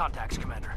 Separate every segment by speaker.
Speaker 1: contacts, Commander.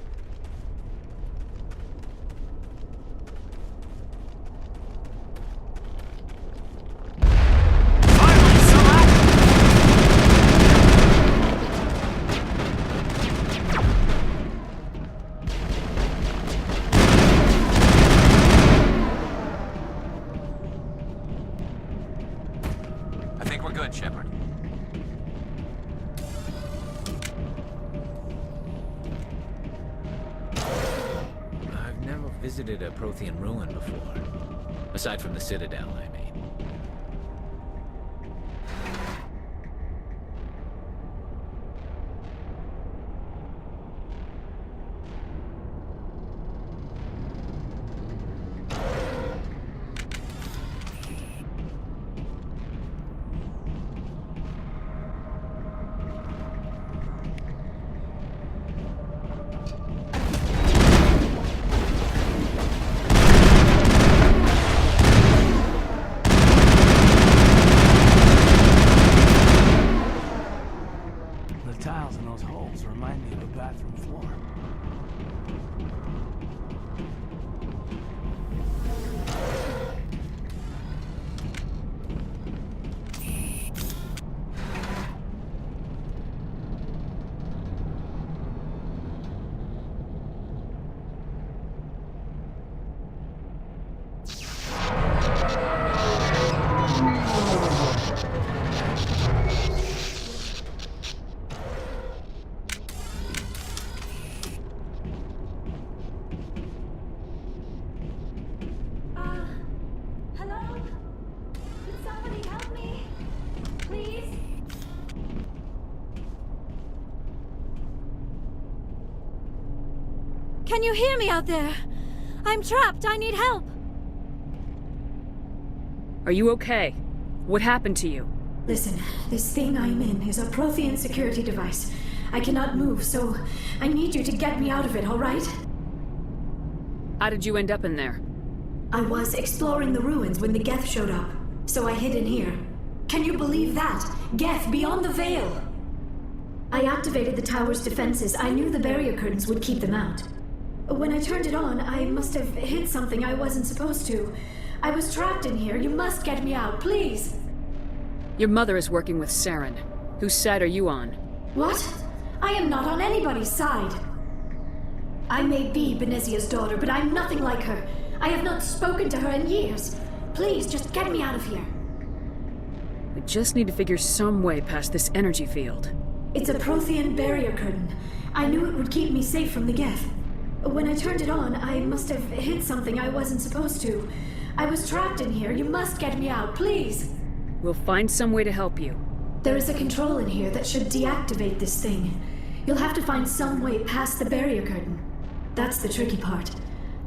Speaker 2: Visited a Prothean ruin before. Aside from the Citadel, I mean.
Speaker 1: Tiles in those holes remind me of a bathroom floor.
Speaker 3: Can you hear me out there? I'm trapped. I need help.
Speaker 4: Are you okay? What happened to you?
Speaker 3: Listen, this thing I'm in is a Prothean security device. I cannot move, so I need you to get me out of it, all right?
Speaker 4: How did you end up in there?
Speaker 3: I was exploring the ruins when the Geth showed up, so I hid in here. Can you believe that? Geth beyond the veil! I activated the tower's defenses. I knew the barrier curtains would keep them out. When I turned it on, I must have hit something I wasn't supposed to. I was trapped in here. You must get me out, please!
Speaker 4: Your mother is working with Saren. Whose side are you on?
Speaker 3: What? I am not on anybody's side. I may be Benezia's daughter, but I'm nothing like her. I have not spoken to her in years. Please, just get me out of here.
Speaker 4: We just need to figure some way past this energy field.
Speaker 3: It's a Prothean barrier curtain. I knew it would keep me safe from the Geth. When I turned it on, I must have hit something I wasn't supposed to. I was trapped in here. You must get me out, please!
Speaker 4: We'll find some way to help you.
Speaker 3: There is a control in here that should deactivate this thing. You'll have to find some way past the barrier curtain. That's the tricky part.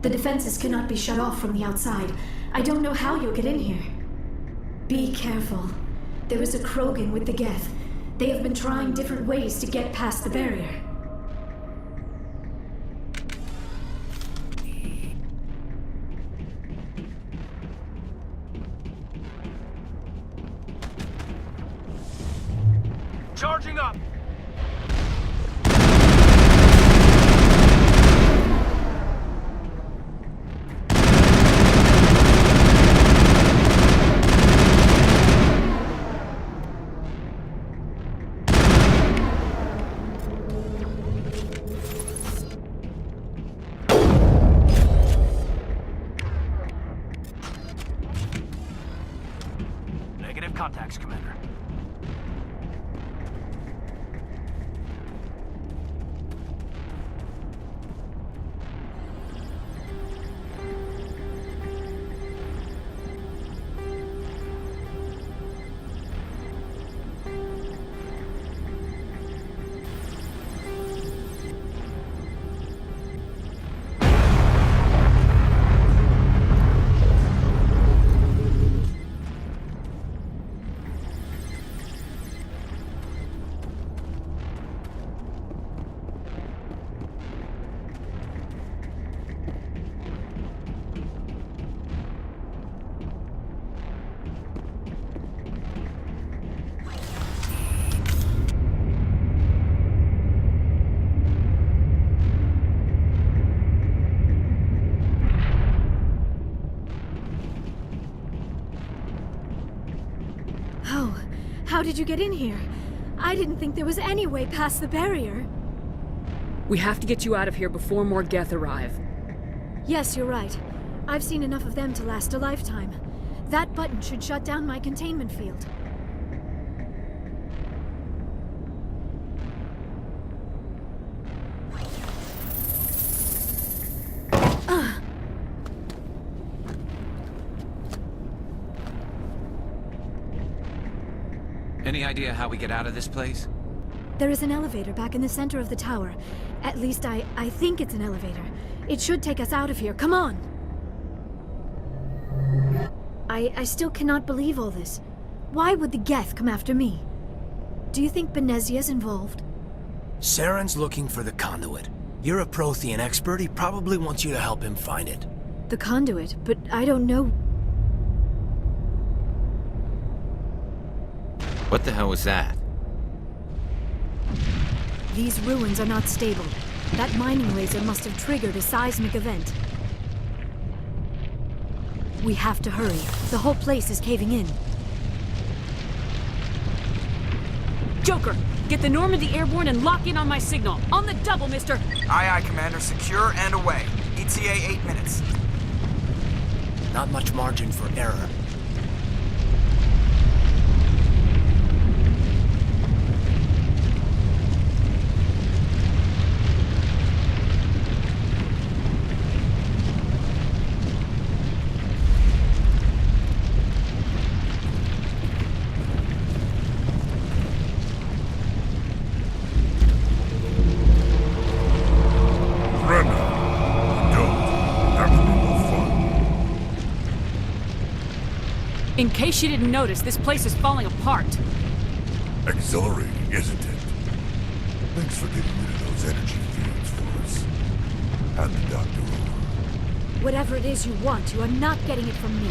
Speaker 3: The defenses cannot be shut off from the outside. I don't know how you'll get in here. Be careful. There is a Krogan with the Geth. They have been trying different ways to get past the barrier.
Speaker 1: Charging up!
Speaker 3: did you get in here? I didn't think there was any way past the barrier.
Speaker 4: We have to get you out of here before more Geth arrive.
Speaker 3: Yes, you're right. I've seen enough of them to last a lifetime. That button should shut down my containment field.
Speaker 2: Any idea how we get out of this place?
Speaker 3: There is an elevator back in the center of the tower. At least I think it's an elevator. It should take us out of here. Come on! I still cannot believe all this. Why would the Geth come after me? Do you think Benezia's involved?
Speaker 5: Saren's looking for the conduit. You're a Prothean expert. He probably wants you to help him find it.
Speaker 3: The conduit? But I don't know.
Speaker 2: What the hell was that?
Speaker 3: These ruins are not stable. That mining laser must have triggered a seismic event. We have to hurry. The whole place is caving in.
Speaker 4: Joker, get the Normandy airborne and lock in on my signal. On the double, mister!
Speaker 6: Aye, aye, Commander. Secure and away. ETA 8 minutes.
Speaker 5: Not much margin for error.
Speaker 4: In case you didn't notice, this place is falling apart.
Speaker 7: Exhilarating, isn't it? Thanks for getting rid of those energy fields for us. Hand the doctor over.
Speaker 3: Whatever it is you want, you are not getting it from me.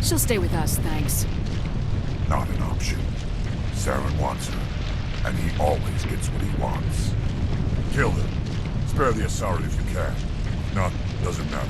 Speaker 4: She'll stay with us, thanks.
Speaker 7: Not an option. Saren wants her, and he always gets what he wants. Kill him. Spare the Asari if you can. If not, doesn't matter.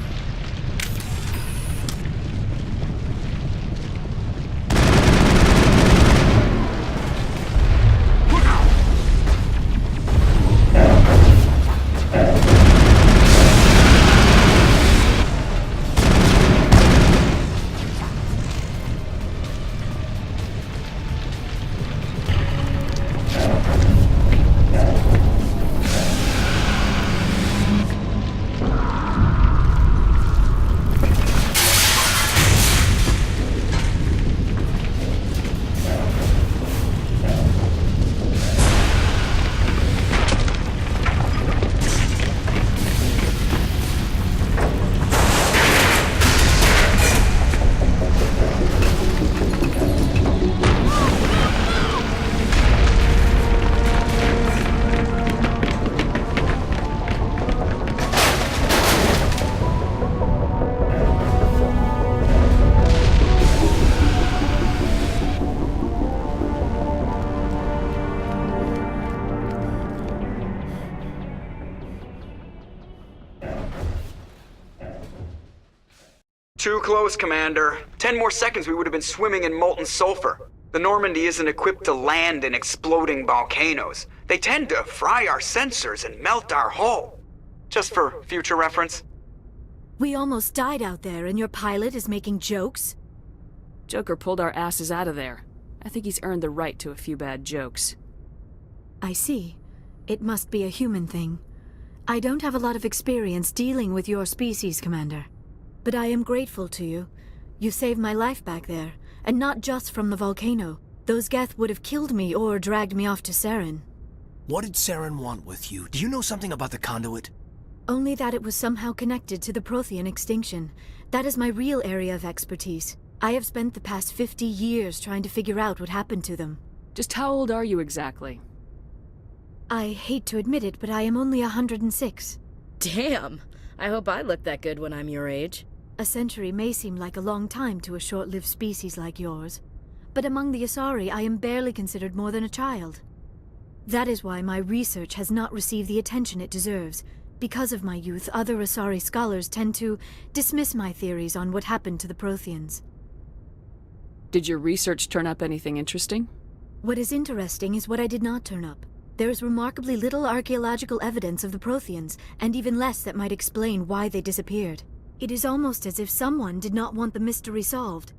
Speaker 6: Too close, Commander. 10 more seconds we would have been swimming in molten sulfur. The Normandy isn't equipped to land in exploding volcanoes. They tend to fry our sensors and melt our hull. Just for future reference.
Speaker 3: We almost died out there, and your pilot is making jokes?
Speaker 4: Joker pulled our asses out of there. I think he's earned the right to a few bad jokes.
Speaker 3: I see. It must be a human thing. I don't have a lot of experience dealing with your species, Commander. But I am grateful to you. You saved my life back there, and not just from the volcano. Those Geth would have killed me or dragged me off to Saren.
Speaker 5: What did Saren want with you? Do you know something about the conduit?
Speaker 3: Only that it was somehow connected to the Prothean extinction. That is my real area of expertise. I have spent the past 50 years trying to figure out what happened to them.
Speaker 4: Just how old are you exactly?
Speaker 3: I hate to admit it, but I am only 106.
Speaker 8: Damn! I hope I look that good when I'm your age.
Speaker 3: A century may seem like a long time to a short-lived species like yours, but among the Asari I am barely considered more than a child. That is why my research has not received the attention it deserves. Because of my youth, other Asari scholars tend to dismiss my theories on what happened to the Protheans.
Speaker 4: Did your research turn up anything interesting?
Speaker 3: What is interesting is what I did not turn up. There is remarkably little archaeological evidence of the Protheans, and even less that might explain why they disappeared. It is almost as if someone did not want the mystery solved.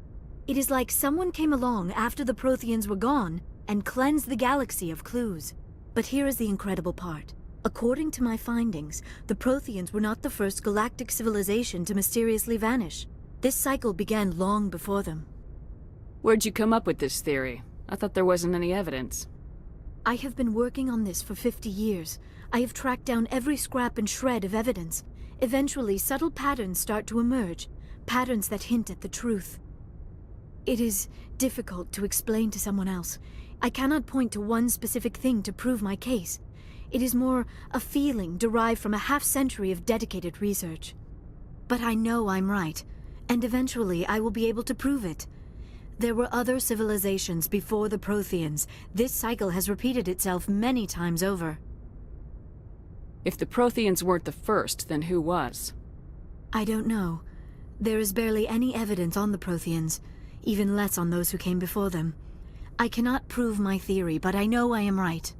Speaker 3: It is like someone came along after the Protheans were gone and cleansed the galaxy of clues. But here is the incredible part. According to my findings, the Protheans were not the first galactic civilization to mysteriously vanish. This cycle began long before them.
Speaker 4: Where'd you come up with this theory? I thought there wasn't any evidence.
Speaker 3: I have been working on this for 50 years. I have tracked down every scrap and shred of evidence. Eventually, subtle patterns start to emerge, patterns that hint at the truth. It is difficult to explain to someone else. I cannot point to one specific thing to prove my case. It is more a feeling derived from a half-century of dedicated research. But I know I'm right, and eventually I will be able to prove it. There were other civilizations before the Protheans. This cycle has repeated itself many times over.
Speaker 4: If the Protheans weren't the first, then who was?
Speaker 3: I don't know. There is barely any evidence on the Protheans, even less on those who came before them. I cannot prove my theory, but I know I am right.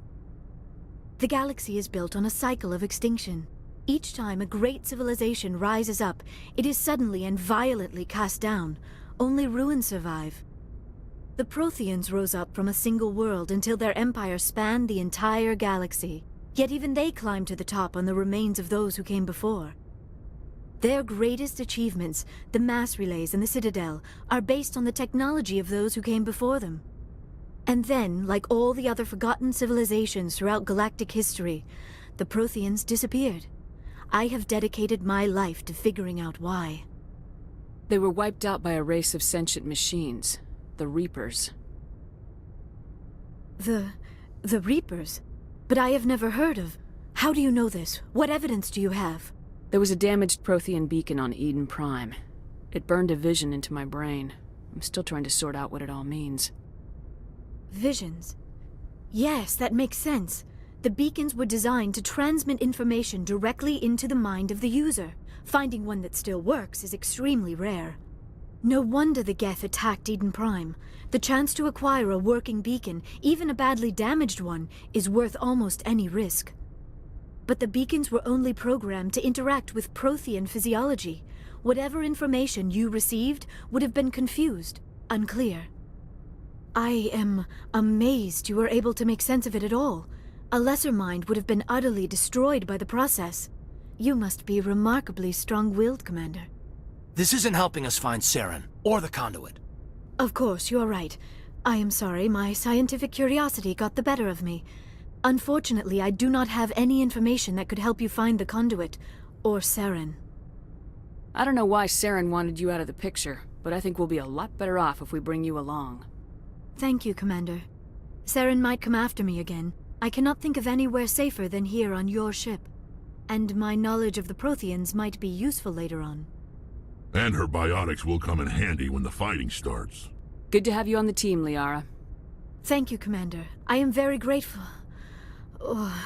Speaker 3: The galaxy is built on a cycle of extinction. Each time a great civilization rises up, it is suddenly and violently cast down. Only ruins survive. The Protheans rose up from a single world until their empire spanned the entire galaxy. Yet even they climbed to the top on the remains of those who came before. Their greatest achievements, the mass relays and the Citadel, are based on the technology of those who came before them. And then, like all the other forgotten civilizations throughout galactic history, the Protheans disappeared. I have dedicated my life to figuring out why.
Speaker 4: They were wiped out by a race of sentient machines, the Reapers.
Speaker 3: The Reapers? But I have never heard of... How do you know this? What evidence do you have?
Speaker 4: There was a damaged Prothean beacon on Eden Prime. It burned a vision into my brain. I'm still trying to sort out what it all means.
Speaker 3: Visions? Yes, that makes sense. The beacons were designed to transmit information directly into the mind of the user. Finding one that still works is extremely rare. No wonder the Geth attacked Eden Prime. The chance to acquire a working beacon, even a badly damaged one, is worth almost any risk. But the beacons were only programmed to interact with Prothean physiology. Whatever information you received would have been confused, unclear. I am amazed you were able to make sense of it at all. A lesser mind would have been utterly destroyed by the process. You must be remarkably strong-willed, Commander.
Speaker 5: This isn't helping us find Saren, or the conduit.
Speaker 3: Of course, you are right. I am sorry, my scientific curiosity got the better of me. Unfortunately, I do not have any information that could help you find the conduit, or Saren.
Speaker 4: I don't know why Saren wanted you out of the picture, but I think we'll be a lot better off if we bring you along.
Speaker 3: Thank you, Commander. Saren might come after me again. I cannot think of anywhere safer than here on your ship. And my knowledge of the Protheans might be useful later on.
Speaker 7: And her biotics will come in handy when the fighting starts.
Speaker 4: Good to have you on the team, Liara.
Speaker 3: Thank you, Commander. I am very grateful. Oh,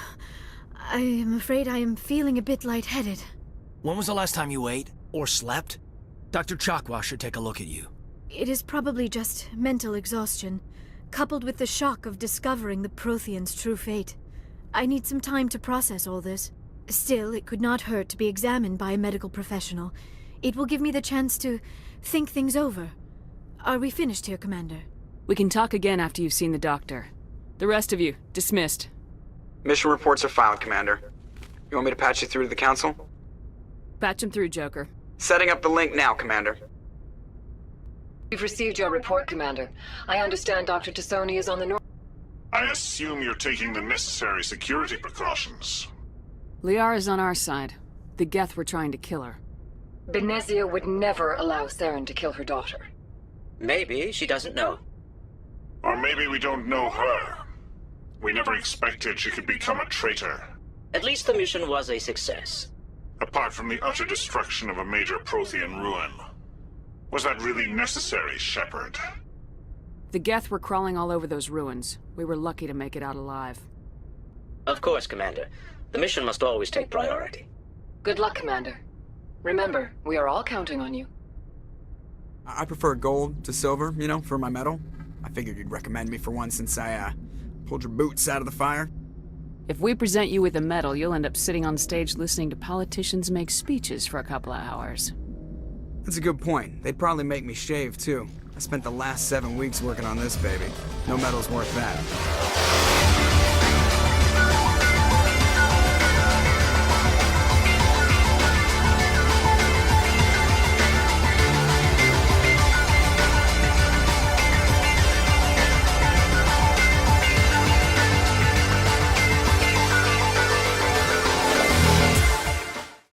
Speaker 3: I am afraid I am feeling a bit lightheaded.
Speaker 5: When was the last time you ate, or slept? Dr. Chakwa should take a look at you.
Speaker 3: It is probably just mental exhaustion, coupled with the shock of discovering the Protheans' true fate. I need some time to process all this. Still, it could not hurt to be examined by a medical professional. It will give me the chance to think things over. Are we finished here, Commander?
Speaker 4: We can talk again after you've seen the doctor. The rest of you, dismissed.
Speaker 6: Mission reports are filed, Commander. You want me to patch you through to the Council?
Speaker 4: Patch him through, Joker.
Speaker 6: Setting up the link now, Commander.
Speaker 9: We've received your report, Commander. I understand Dr. T'SONI is on the north.
Speaker 7: I assume you're taking the necessary security precautions.
Speaker 4: Liara's on our side. The Geth were trying to kill her.
Speaker 9: Benezia would never allow Saren to kill her daughter.
Speaker 10: Maybe she doesn't know.
Speaker 7: Or maybe we don't know her. We never expected she could become a traitor.
Speaker 10: At least the mission was a success.
Speaker 7: Apart from the utter destruction of a major Prothean ruin. Was that really necessary, Shepard?
Speaker 4: The Geth were crawling all over those ruins. We were lucky to make it out alive.
Speaker 10: Of course, Commander. The mission must always take priority.
Speaker 9: Good luck, Commander. Remember, we are all counting on you.
Speaker 6: I prefer gold to silver, you know, for my medal. I figured you'd recommend me for one since I, pulled your boots out of the fire.
Speaker 4: If we present you with a medal, you'll end up sitting on stage listening to politicians make speeches for a couple of hours.
Speaker 6: That's a good point. They'd probably make me shave, too. I spent the last 7 weeks working on this baby. No medal's worth that.